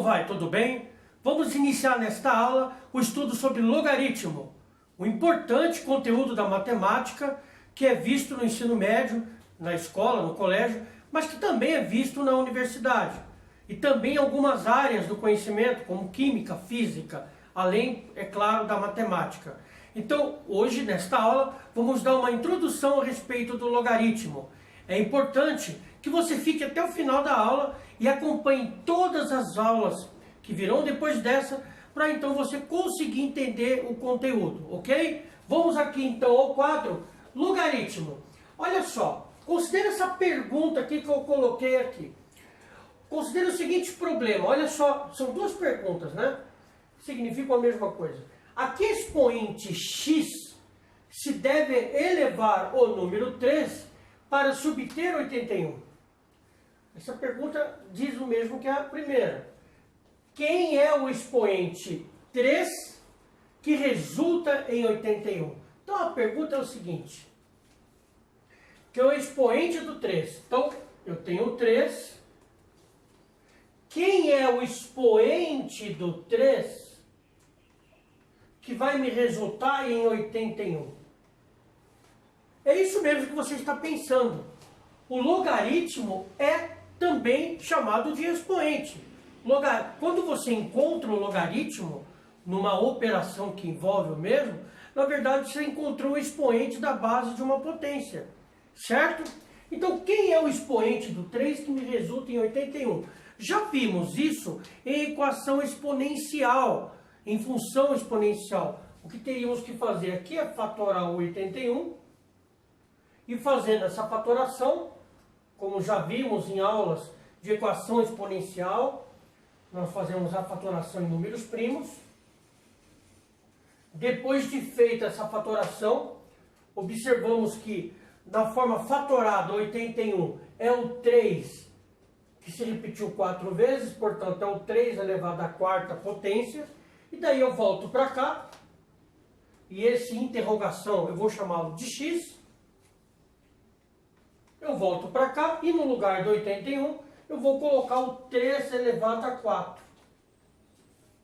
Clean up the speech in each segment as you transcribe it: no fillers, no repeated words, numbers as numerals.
Como vai? Tudo bem? Vamos iniciar nesta aula o estudo sobre logaritmo, o importante conteúdo da matemática que é visto no ensino médio, na escola, no colégio, mas que também é visto na universidade. E também em algumas áreas do conhecimento, como química, física, além, é claro, da matemática. Então, hoje, nesta aula, vamos dar uma introdução a respeito do logaritmo. É importante que você fique até o final da aula e acompanhe todas as aulas que virão depois dessa, para então você conseguir entender o conteúdo, ok? Vamos aqui então ao quadro logaritmo. Olha só, considere essa pergunta aqui que eu coloquei aqui. Considere o seguinte problema, olha só, são duas perguntas, né? Significam a mesma coisa. A que expoente x se deve elevar o número 3 para subter 81? Essa pergunta diz o mesmo que a primeira. Quem é o expoente 3 que resulta em 81? Então a pergunta é o seguinte. Que é o expoente do 3. Então eu tenho 3. Quem é o expoente do 3 que vai me resultar em 81? É isso mesmo que você está pensando. O logaritmo é também chamado de expoente. Quando você encontra o logaritmo numa operação que envolve o mesmo, na verdade você encontrou o expoente da base de uma potência, certo? Então quem é o expoente do 3 que me resulta em 81? Já vimos isso em equação exponencial, em função exponencial. O que teríamos que fazer aqui é fatorar o 81 e fazendo essa fatoração, como já vimos em aulas de equação exponencial, nós fazemos a fatoração em números primos. Depois de feita essa fatoração, observamos que na forma fatorada 81 é o 3 que se repetiu 4 vezes, portanto é o 3 elevado à quarta potência. E daí eu volto para cá, e esse interrogação eu vou chamá-lo de x. Eu volto para cá, e no lugar do 81 eu vou colocar o 3 elevado a 4.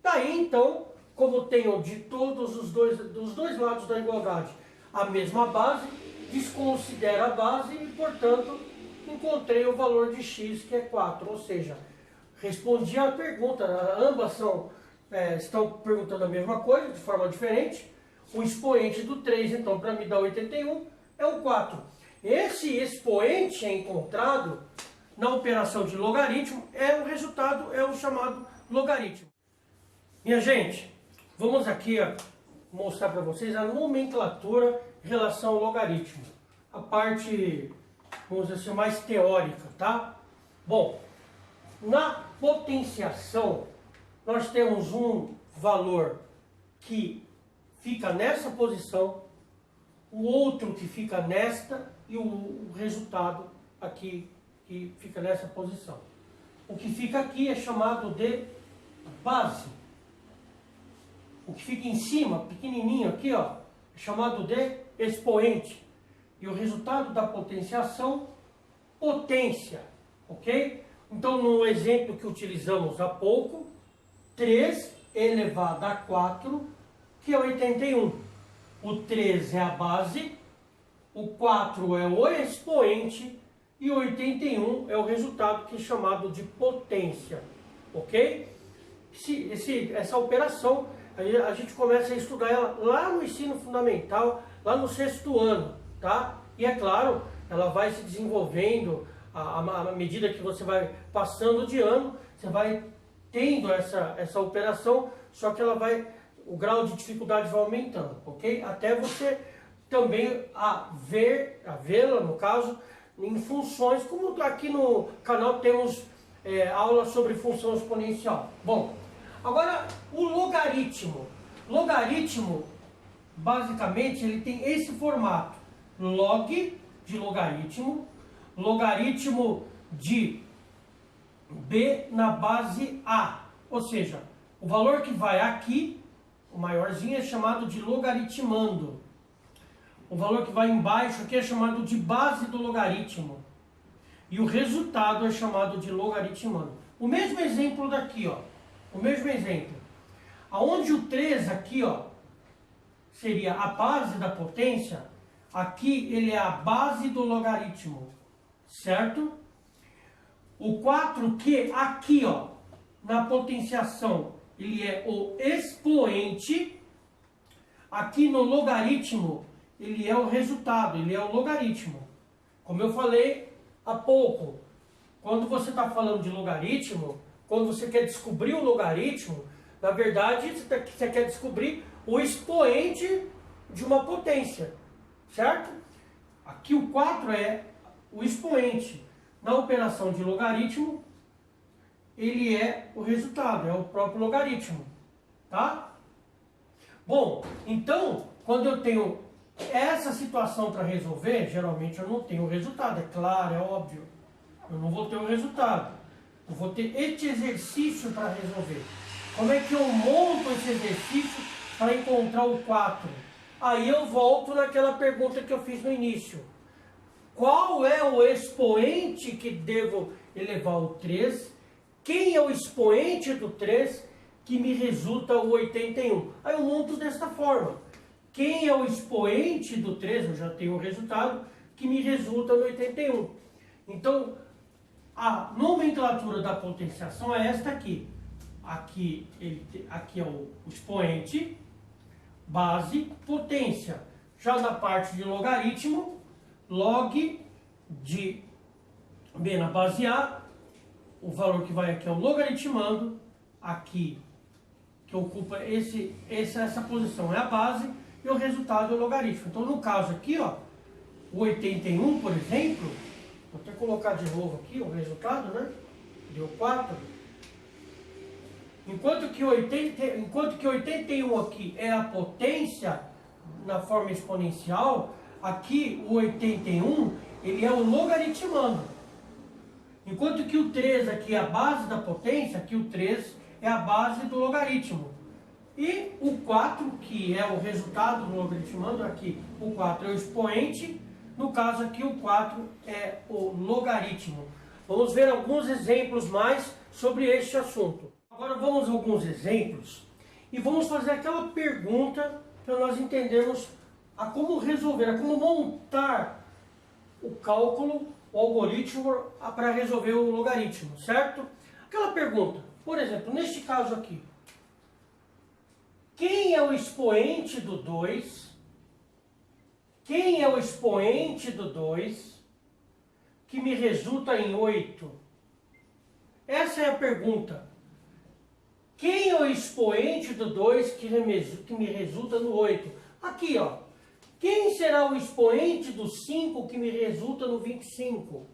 Daí então, como tenho de dos dois lados da igualdade a mesma base, desconsidero a base e, portanto, encontrei o valor de x, que é 4. Ou seja, respondi à pergunta, ambas estão perguntando a mesma coisa, de forma diferente. O expoente do 3, então, para me dar 81, é o 4. Esse expoente é encontrado na operação de logaritmo, o resultado é o chamado logaritmo. Minha gente, vamos aqui mostrar para vocês a nomenclatura em relação ao logaritmo. A parte, vamos dizer assim, mais teórica, tá? Bom, na potenciação, nós temos um valor que fica nessa posição, o outro que fica nesta e o resultado aqui que fica nessa posição. O que fica aqui é chamado de base. O que fica em cima, pequenininho aqui, ó, é chamado de expoente. E o resultado da potenciação, potência, ok? Então, no exemplo que utilizamos há pouco, 3 elevado a 4, que é 81. O 3 é a base, o 4 é o expoente e o 81 é o resultado que é chamado de potência, ok? Essa operação, a gente começa a estudar ela lá no ensino fundamental, lá no 6º ano, tá? E é claro, ela vai se desenvolvendo à medida que você vai passando de ano, você vai tendo essa operação, só que o grau de dificuldade vai aumentando, ok? Até você também vê-la, no caso, em funções, como aqui no canal temos aulas sobre função exponencial. Bom, agora o logaritmo. Logaritmo, basicamente, ele tem esse formato. Log de logaritmo, logaritmo de b na base a. Ou seja, o valor que vai aqui, o maiorzinho, é chamado de logaritmando. O valor que vai embaixo aqui é chamado de base do logaritmo. E o resultado é chamado de logaritmando. O mesmo exemplo daqui, ó. O mesmo exemplo. Aonde o 3 aqui, ó, seria a base da potência, aqui ele é a base do logaritmo, certo? O 4 que aqui, ó, na potenciação, ele é o expoente, aqui no logaritmo, ele é o resultado, ele é o logaritmo. Como eu falei há pouco, quando você está falando de logaritmo, quando você quer descobrir o logaritmo, na verdade você quer descobrir o expoente de uma potência, certo? Aqui o 4 é o expoente. Na operação de logaritmo, ele é o resultado, é o próprio logaritmo, tá? Bom, então, quando eu tenho essa situação para resolver, geralmente eu não tenho o resultado, é claro, é óbvio. Eu não vou ter o resultado. Eu vou ter este exercício para resolver. Como é que eu monto esse exercício para encontrar o 4? Aí eu volto naquela pergunta que eu fiz no início. Qual é o expoente que devo elevar o 3? Quem é o expoente do 3 que me resulta o 81? Aí eu monto desta forma. Quem é o expoente do 3? Eu já tenho o resultado que me resulta no 81. Então, a nomenclatura da potenciação é esta aqui. Aqui é o expoente, base, potência. Já na parte de logaritmo, log de B na base A, o valor que vai aqui é o logaritmando, aqui que ocupa essa posição é a base e o resultado é o logaritmo. Então no caso aqui, ó, o 81, por exemplo, vou até colocar de novo aqui o resultado, né? Deu 4. Enquanto que 81 aqui é a potência na forma exponencial, aqui o 81 ele é o logaritmando. Enquanto que o 3 aqui é a base da potência, aqui o 3 é a base do logaritmo. E o 4, que é o resultado do logaritmando, aqui o 4 é o expoente, no caso aqui o 4 é o logaritmo. Vamos ver alguns exemplos mais sobre este assunto. Agora vamos a alguns exemplos e vamos fazer aquela pergunta para nós entendermos a como resolver, a como montar o cálculo, o algoritmo para resolver o logaritmo, certo? Aquela pergunta, por exemplo, neste caso aqui, quem é o expoente do 2? Quem é o expoente do 2 que me resulta em 8? Essa é a pergunta. Quem é o expoente do 2 que me resulta no 8? Aqui, ó. Quem será o expoente do 5 que me resulta no 25?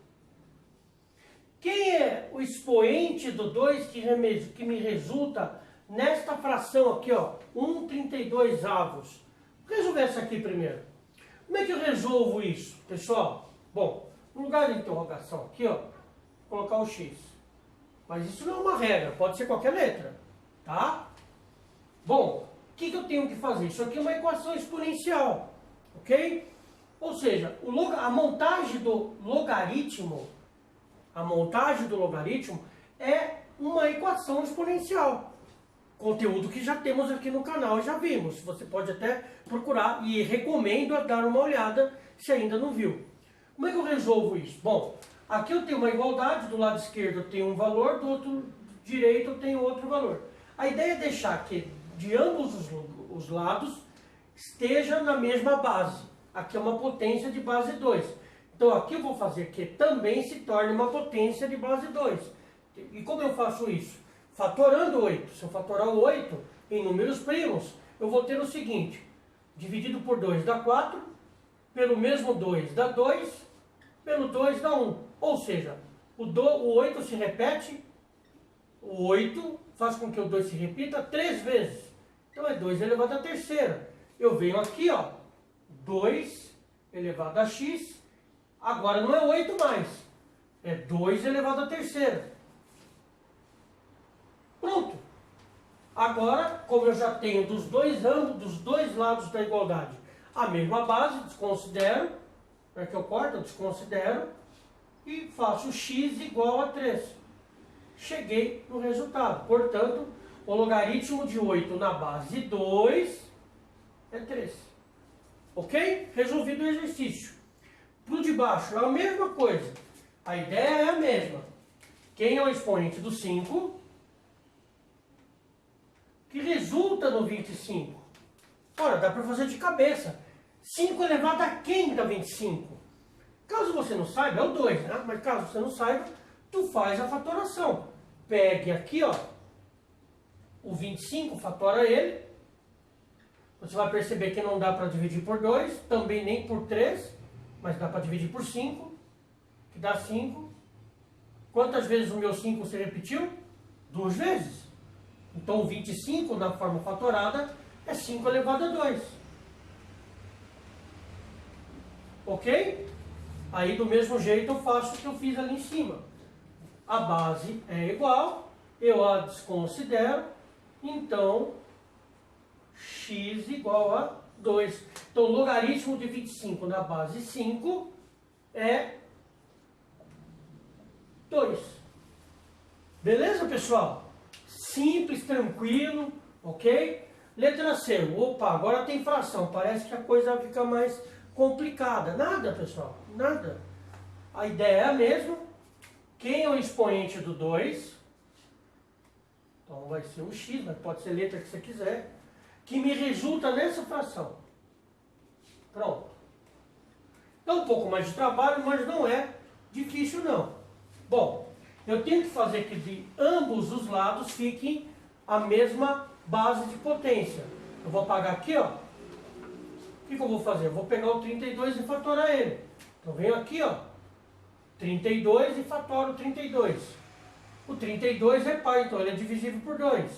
Quem é o expoente do 2 que me resulta nesta fração aqui, ó, 1/32 avos? Vou resolver essa aqui primeiro. Como é que eu resolvo isso, pessoal? Bom, no lugar de interrogação aqui, ó, vou colocar o x. Mas isso não é uma regra, pode ser qualquer letra, tá? Bom, o que eu tenho que fazer? Isso aqui é uma equação exponencial, ok? Ou seja, a montagem do logaritmo é uma equação exponencial. Conteúdo que já temos aqui no canal, já vimos. Você pode até procurar e recomendo a dar uma olhada se ainda não viu. Como é que eu resolvo isso? Bom, aqui eu tenho uma igualdade, do lado esquerdo eu tenho um valor, do outro direito eu tenho outro valor. A ideia é deixar que de ambos os lados esteja na mesma base. Aqui é uma potência de base 2. Então aqui eu vou fazer que também se torne uma potência de base 2. E como eu faço isso? Fatorando 8. Se eu fatorar o 8 em números primos, eu vou ter o seguinte: dividido por 2 dá 4, pelo mesmo 2 dá 2, pelo 2 dá 1. Ou seja, o 8 se repete, o 8 faz com que o 2 se repita 3 vezes. Então é 2 elevado à terceira. Eu venho aqui, ó, 2 elevado a x, agora não é 8 mais, é 2 elevado à terceira. Pronto. Agora, como eu já tenho dos dois lados da igualdade a mesma base, desconsidero, para que eu corte, eu desconsidero, e faço x igual a 3. Cheguei no resultado. Portanto, O logaritmo de 8 na base 2 é 3. Ok? Resolvido o exercício. Para o de baixo é a mesma coisa. A ideia é a mesma. Quem é o expoente do 5? Que resulta no 25. Ora, dá para fazer de cabeça. 5 elevado a quem dá 25? Caso você não saiba, é o 2, né? Mas caso você não saiba, tu faz a fatoração. Pegue aqui, ó, o 25, fatora ele. Você vai perceber que não dá para dividir por 2, também nem por 3, mas dá para dividir por 5, que dá 5. Quantas vezes o meu 5 se repetiu? 2 vezes. Então, o 25, na forma fatorada, é 5 elevado a 2. Ok? Aí, do mesmo jeito, eu faço o que eu fiz ali em cima. A base é igual, eu a desconsidero, então, x igual a 2. Então, o logaritmo de 25 na base 5 é 2. Beleza, pessoal? Simples, tranquilo, ok? Letra C. Opa, agora tem fração. Parece que a coisa fica mais complicada. Nada, pessoal, nada. A ideia é a mesma. Quem é o expoente do 2? Então vai ser o x, mas pode ser letra que você quiser. Que me resulta nessa fração. Pronto. Dá um pouco mais de trabalho, mas não é difícil não. Bom, eu tenho que fazer que de ambos os lados fiquem a mesma base de potência. Eu vou apagar aqui, ó. O que eu vou fazer? Eu vou pegar o 32 e fatorar ele. Então eu venho aqui, ó. 32 e fatoro o 32. O 32 é par, então ele é divisível por 2.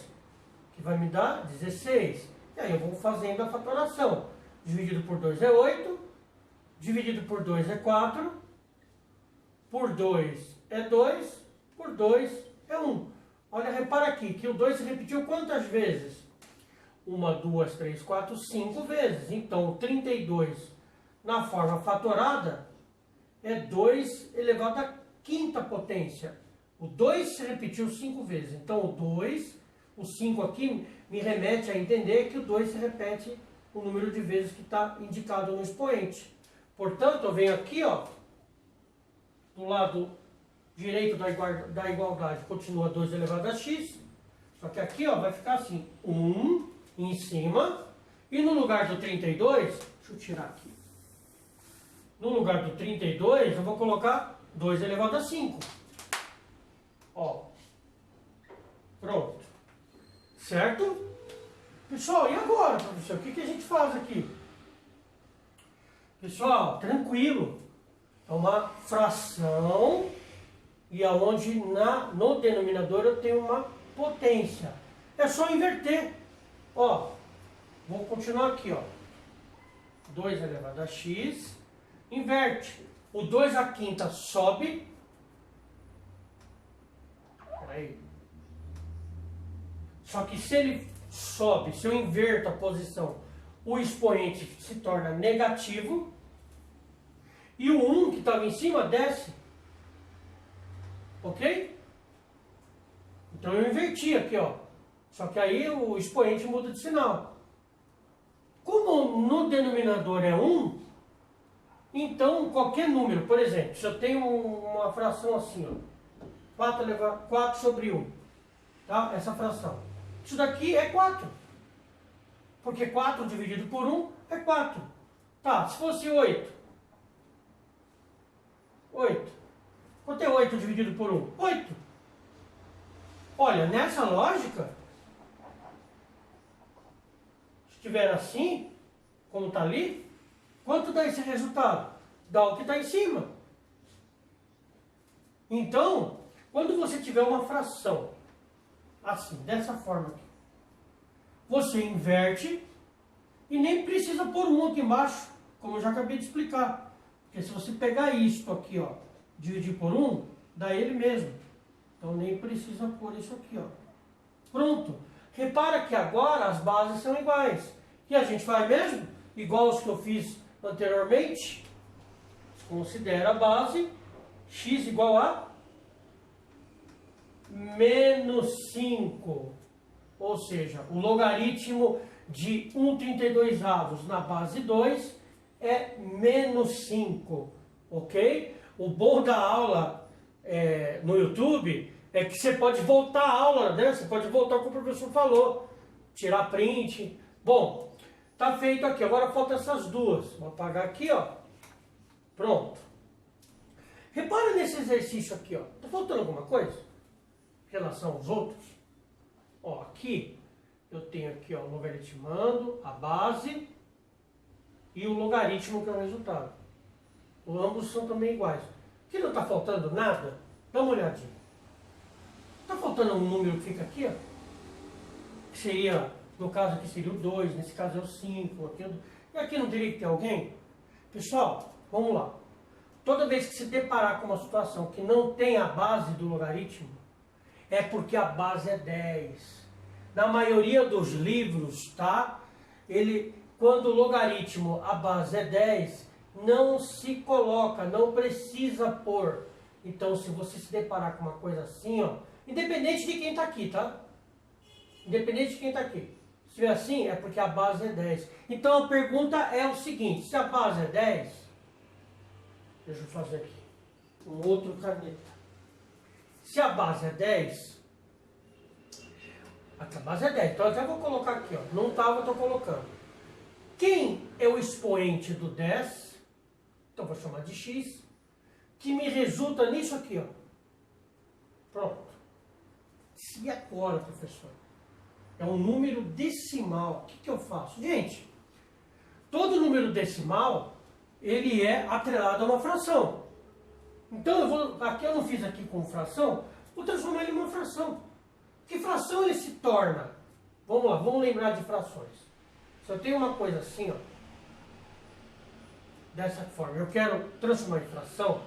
Que vai me dar 16. E aí eu vou fazendo a fatoração. Dividido por 2 é 8. Dividido por 2 é 4. Por 2 é 2. Por 2 é 1. Olha, repara aqui que o 2 se repetiu quantas vezes? 1, 2, 3, 4, 5 vezes. Então, o 32 na forma fatorada é 2 elevado à quinta potência. O 2 se repetiu 5 vezes. Então, o 2, o 5 aqui, me remete a entender que o 2 se repete o número de vezes que está indicado no expoente. Portanto, eu venho aqui, ó, do lado direito da igualdade, continua 2 elevado a x. Só que aqui, ó, vai ficar assim, 1 em cima. E no lugar do 32, deixa eu tirar aqui. No lugar do 32, eu vou colocar 2 elevado a 5. Ó. Pronto. Certo? Pessoal, e agora, professor? O que a gente faz aqui? Pessoal, tranquilo. É uma fração e aonde no denominador eu tenho uma potência. É só inverter. Ó, vou continuar aqui, ó. 2 elevado a x. Inverte. O 2 à quinta sobe. Peraí. Só que se ele sobe, se eu inverto a posição, o expoente se torna negativo. E o 1 que estava em cima desce. Ok? Então eu inverti aqui, ó. Só que aí o expoente muda de sinal. Como no denominador é 1, então qualquer número, por exemplo, se eu tenho uma fração assim, ó, 4 sobre 1, tá? Essa fração. Isso daqui é 4. Porque 4 dividido por 1 é 4. Tá, se fosse 8. 8. Quanto é 8 dividido por 1? 8. Olha, nessa lógica, se estiver assim, como está ali, quanto dá esse resultado? Dá o que está em cima. Então, quando você tiver uma fração assim, dessa forma aqui, você inverte e nem precisa pôr 1 aqui embaixo, como eu já acabei de explicar. Porque se você pegar isto aqui, ó, dividir por 1, dá ele mesmo. Então nem precisa pôr isso aqui, ó. Pronto. Repara que agora as bases são iguais. E a gente vai mesmo, igual os que eu fiz anteriormente. Considera a base x igual a menos 5. Ou seja, o logaritmo de 1/32 na base 2 é menos 5, ok? O bom da aula no YouTube é que você pode voltar à aula, né? Você pode voltar como o professor falou, tirar print. Bom, tá feito aqui. Agora falta essas duas. Vou apagar aqui, ó. Pronto. Repara nesse exercício aqui, ó. Tá faltando alguma coisa em relação aos outros? Ó, aqui eu tenho aqui, ó, o logaritmando, a base e o logaritmo que é o resultado. Ambos são também iguais. Aqui não está faltando nada? Dá uma olhadinha. Está faltando um número que fica aqui, ó. Que seria, no caso aqui seria o 2, nesse caso é o 5, aqui, e aqui não teria que ter alguém? Pessoal, vamos lá. Toda vez que se deparar com uma situação que não tem a base do logaritmo, é porque a base é 10. Na maioria dos livros, tá? Quando o logaritmo, a base é 10, não se coloca, não precisa pôr. Então, se você se deparar com uma coisa assim, ó, independente de quem está aqui, tá? Independente de quem está aqui. Se tiver assim, é porque a base é 10. Então, a pergunta é o seguinte, se a base é 10, deixa eu fazer aqui, um outro caneta. Se a base é 10, a base é 10, então eu já vou colocar aqui, ó, não estava, estou colocando. Quem é o expoente do 10? Então, vou chamar de x, que me resulta nisso aqui, ó. Pronto. E agora, professor? É um número decimal. O que eu faço? Gente, todo número decimal, ele é atrelado a uma fração. Então, aqui eu não fiz aqui com fração, vou transformar ele em uma fração. Que fração ele se torna? Vamos lá, vamos lembrar de frações. Se eu tenho uma coisa assim, ó, dessa forma, eu quero transformar em fração,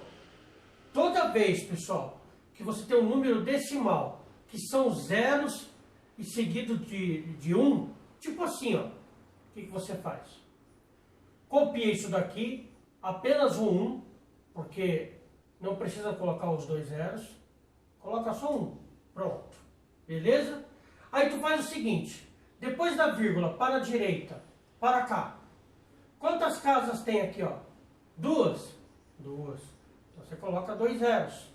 toda vez, pessoal, que você tem um número decimal, que são zeros e seguido de 1, tipo assim, ó, o que você faz? Copia isso daqui, apenas o 1, porque não precisa colocar os dois zeros, coloca só 1, pronto, beleza? Aí tu faz o seguinte, depois da vírgula, para a direita, para cá, quantas casas tem aqui, ó? 2? 2. Então você coloca 2 zeros.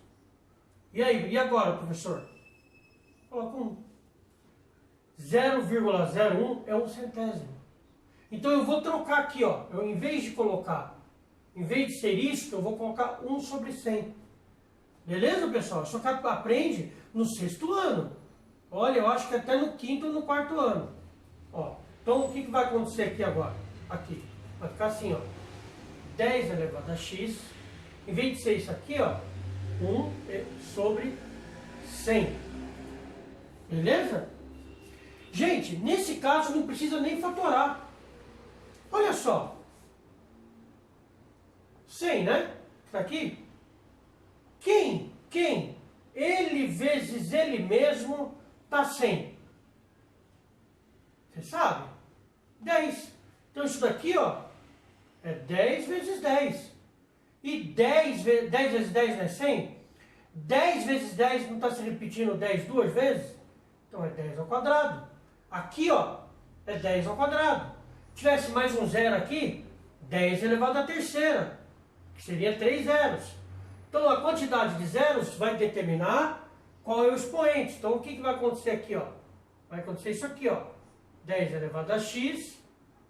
E aí, e agora, professor? Coloca 1. 0,01 é 1 centésimo. Então eu vou trocar aqui, ó. Eu, em vez de ser isso, eu vou colocar 1 sobre 100. Beleza, pessoal? Só que aprende no 6º ano. Olha, eu acho que até no 5º ou no 4º ano. Ó, então o que vai acontecer aqui agora? Aqui. Vai ficar assim, ó. 10 elevado a x. Em vez de ser isso aqui, ó. 1 sobre 100. Beleza? Gente, nesse caso não precisa nem fatorar. Olha só. 100, né? Está aqui. Quem? Ele vezes ele mesmo dá 100. Você sabe? 10. Então isso daqui, ó, é 10 vezes 10. E 10 vezes 10 não é 100? 10 vezes 10 não está se repetindo 10 duas vezes? Então é 10 ao quadrado. Aqui, ó, é 10 ao quadrado. Se tivesse mais um zero aqui, 10 elevado à terceira, que seria 3 zeros. Então a quantidade de zeros vai determinar qual é o expoente. Então o que vai acontecer aqui, ó? Vai acontecer isso aqui, ó. 10 elevado a x,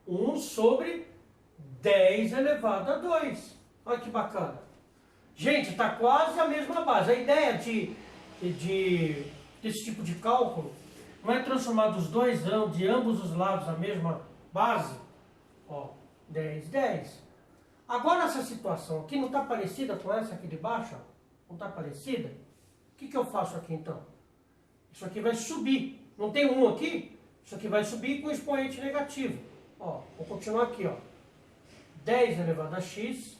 1 sobre 10 elevado a 2. Olha que bacana. Gente, está quase a mesma base. A ideia desse tipo de cálculo não é transformar de ambos os lados a mesma base. Ó, 10, 10. Agora essa situação aqui não está parecida com essa aqui de baixo? Ó? Não está parecida? O que eu faço aqui então? Isso aqui vai subir. Não tem 1 aqui? Isso aqui vai subir com expoente negativo. Ó, vou continuar aqui, ó. 10 elevado a x.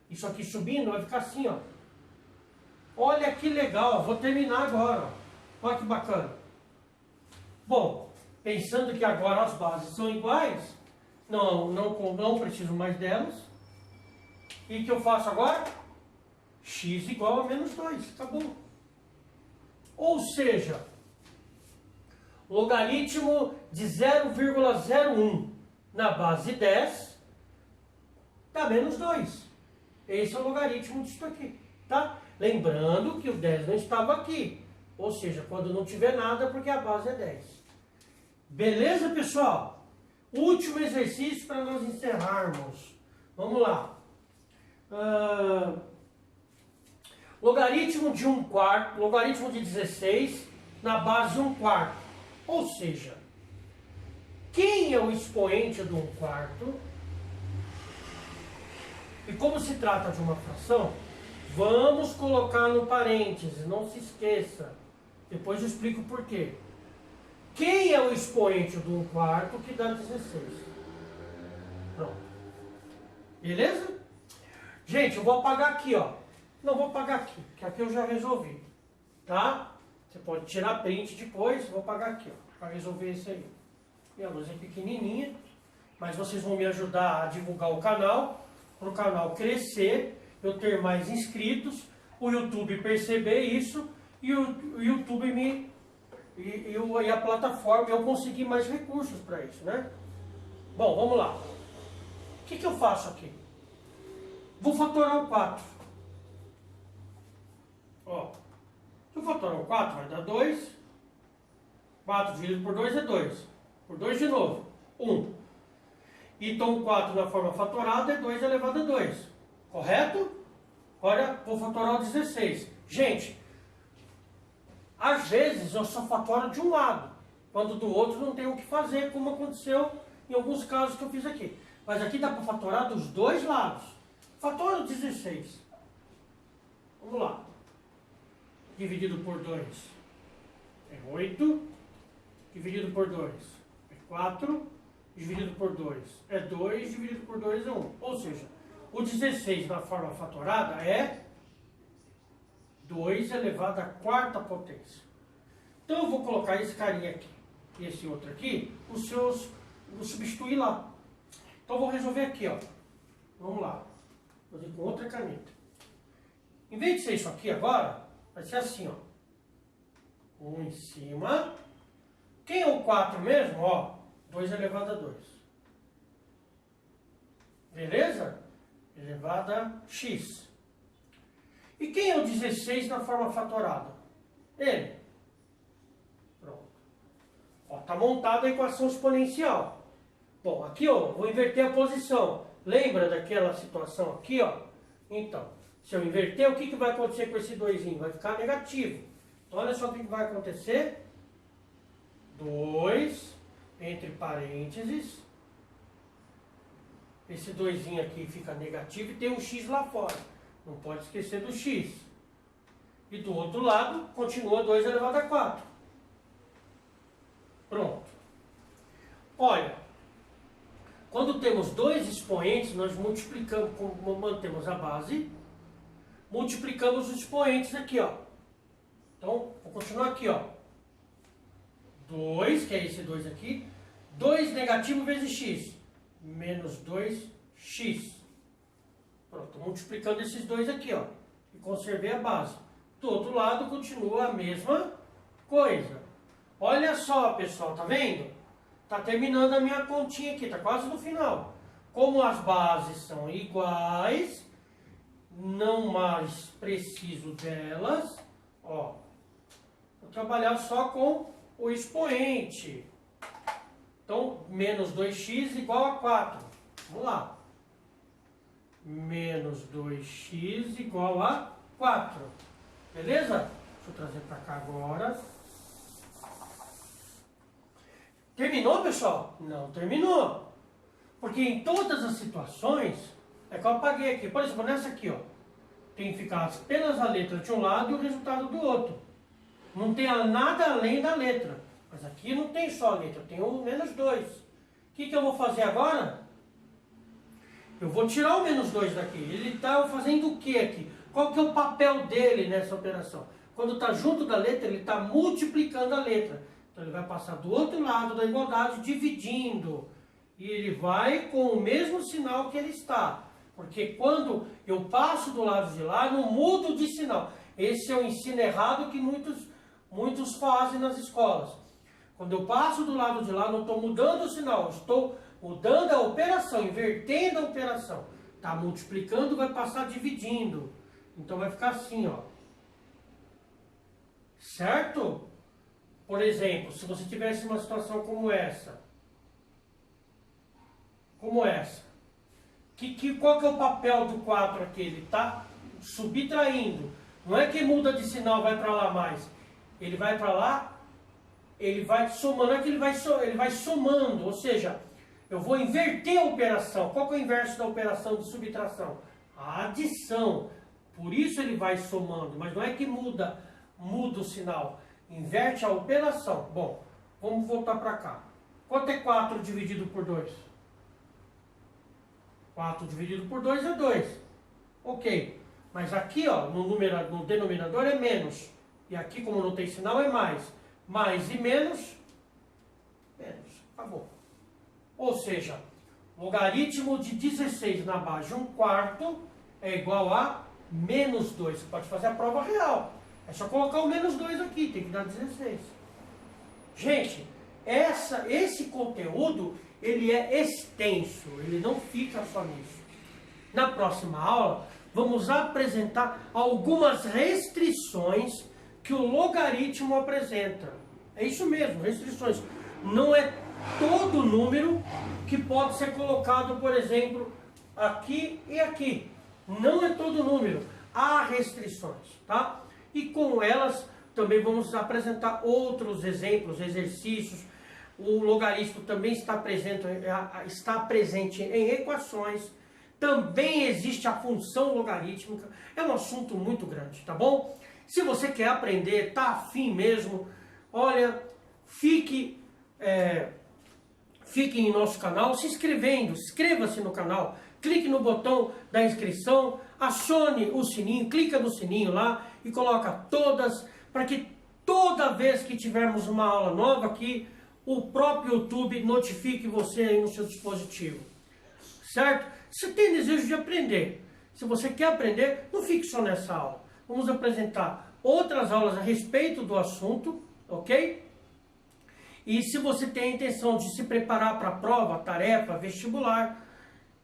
Isso aqui subindo vai ficar assim, ó. Olha que legal, vou terminar agora, ó. Olha que bacana. Bom, pensando que agora as bases são iguais, não preciso mais delas. E o que eu faço agora? X igual a menos 2, acabou. Ou seja, logaritmo de 0,01 na base 10 dá menos 2. Esse é o logaritmo disso aqui, tá? Lembrando que o 10 não estava aqui. Ou seja, quando não tiver nada, porque a base é 10. Beleza, pessoal? Último exercício para nós encerrarmos. Vamos lá. Logaritmo de 1/4, logaritmo de 16 na base de 1/4. Ou seja, quem é o expoente do 1/4? E como se trata de uma fração, vamos colocar no parênteses, não se esqueça. Depois eu explico por quê. Quem é o expoente do 1/4 que dá 16? Pronto. Beleza? Gente, eu vou apagar aqui, ó. Não vou apagar aqui, que aqui eu já resolvi. Tá? Você pode tirar print depois, vou apagar aqui, ó, para resolver isso aí. Minha luz é pequenininha, mas vocês vão me ajudar a divulgar o canal, para o canal crescer, eu ter mais inscritos, o YouTube perceber isso e o YouTube e a plataforma, eu conseguir mais recursos para isso, né? Bom, vamos lá. O que eu faço aqui? Vou fatorar o 4. Ó, se eu fatorar o 4, vai dar 2. 4 dividido por 2 é 2. Por 2 de novo, 1. Então, o 4 na forma fatorada é 2 elevado a 2. Correto? Agora, vou fatorar o 16. Gente, às vezes eu só fatoro de um lado, quando do outro não tem o que fazer, como aconteceu em alguns casos que eu fiz aqui. Mas aqui dá para fatorar dos dois lados. Fatora o 16. Vamos lá. Dividido por 2 é 8. Dividido por 2 é 4. Dividido por 2 é 2. Dividido por 2 é 1. Ou seja, o 16 na forma fatorada é 2 elevado à quarta potência. Então eu vou colocar esse carinha aqui e esse outro aqui, vou substituir lá. Então eu vou resolver aqui, ó. Vamos lá. Vou fazer com outra caneta. Em vez de ser isso aqui agora, vai ser assim, ó. 1 em cima. Quem é o 4 mesmo? Ó, 2 elevado a 2. Beleza? Elevado a x. E quem é o 16 na forma fatorada? Ele. Pronto. Ó, tá montada a equação exponencial. Bom, aqui, ó, vou inverter a posição. Lembra daquela situação aqui, ó? Então, se eu inverter, o que vai acontecer com esse 2? Vai ficar negativo. Então, olha só o que vai acontecer. 2, entre parênteses. Esse 2 aqui fica negativo e tem um x lá fora. Não pode esquecer do x. E do outro lado, continua 2 elevado a 4. Pronto. Olha, quando temos dois expoentes, nós multiplicamos, mantemos a base, multiplicamos os expoentes aqui, ó. Então, vou continuar aqui, ó. 2, que é esse 2 aqui, 2 negativo vezes x, menos 2x. Pronto, multiplicando esses dois aqui, ó. E conservei a base. Do outro lado, continua a mesma coisa. Olha só, pessoal, tá vendo? Tá terminando a minha continha aqui, tá quase no final. Como as bases são iguais, não mais preciso delas, ó. Vou trabalhar só com o expoente. Então, menos 2x igual a 4. Vamos lá. Menos 2x igual a 4. Beleza? Deixa eu trazer para cá agora. Terminou, pessoal? Não terminou. Porque em todas as situações, é que eu apaguei aqui. Por exemplo, nessa aqui, ó. Tem que ficar apenas a letra de um lado e o resultado do outro. Não tem nada além da letra. Mas aqui não tem só a letra, tem o menos 2. O que eu vou fazer agora? Eu vou tirar o menos 2 daqui. Ele está fazendo o que aqui? Qual que é o papel dele nessa operação? Quando está junto da letra, ele está multiplicando a letra. Então ele vai passar do outro lado da igualdade, dividindo. E ele vai com o mesmo sinal que ele está. Porque quando eu passo do lado de lá, não mudo de sinal. Esse é o ensino errado que muitos fazem nas escolas. Quando eu passo do lado de lá, não estou mudando o sinal, eu estou mudando a operação, invertendo a operação. Está multiplicando, vai passar dividindo. Então vai ficar assim, ó. Certo? Por exemplo, se você tivesse uma situação como essa. Qual que é o papel do 4 aqui? Ele está subtraindo. Não é que muda de sinal, vai para lá mais. Ele vai para lá, ele vai somando. Não é que ele vai somando, ou seja, eu vou inverter a operação. Qual que é o inverso da operação de subtração? A adição. Por isso ele vai somando, mas não é que muda o sinal. Inverte a operação. Bom, vamos voltar para cá. Quanto é 4 dividido por 2? 4 dividido por 2 é 2. Ok. Mas aqui, ó, no denominador é menos. E aqui, como não tem sinal, é mais. Mais e menos, menos. Acabou. Ou seja, logaritmo de 16 na base de 1/4 é igual a menos 2. Você pode fazer a prova real. É só colocar o menos 2 aqui, tem que dar 16. Gente, esse conteúdo, ele é extenso, ele não fica só nisso. Na próxima aula, vamos apresentar algumas restrições que o logaritmo apresenta. É isso mesmo, restrições. Não é todo número que pode ser colocado, por exemplo, aqui e aqui. Não é todo número. Há restrições, tá? E com elas também vamos apresentar outros exemplos, exercícios. O logaritmo também está presente em equações. Também existe a função logarítmica. É um assunto muito grande, tá bom? Se você quer aprender, tá afim mesmo, olha, fique em nosso canal se inscrevendo, inscreva-se no canal, clique no botão da inscrição, acione o sininho, clica no sininho lá e coloca todas, para que toda vez que tivermos uma aula nova aqui, o próprio YouTube notifique você aí no seu dispositivo. Certo? Você tem desejo de aprender. Se você quer aprender, não fique só nessa aula. Vamos apresentar outras aulas a respeito do assunto, ok? E se você tem a intenção de se preparar para a prova, tarefa, vestibular,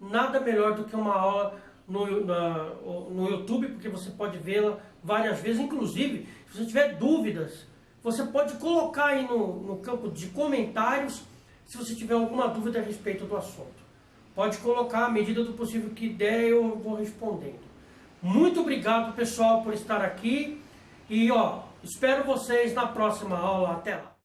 nada melhor do que uma aula no YouTube, porque você pode vê-la várias vezes. Inclusive, se você tiver dúvidas, você pode colocar aí no campo de comentários, se você tiver alguma dúvida a respeito do assunto. Pode colocar, à medida do possível que der, eu vou respondendo. Muito obrigado, pessoal, por estar aqui. E, ó, espero vocês na próxima aula. Até lá.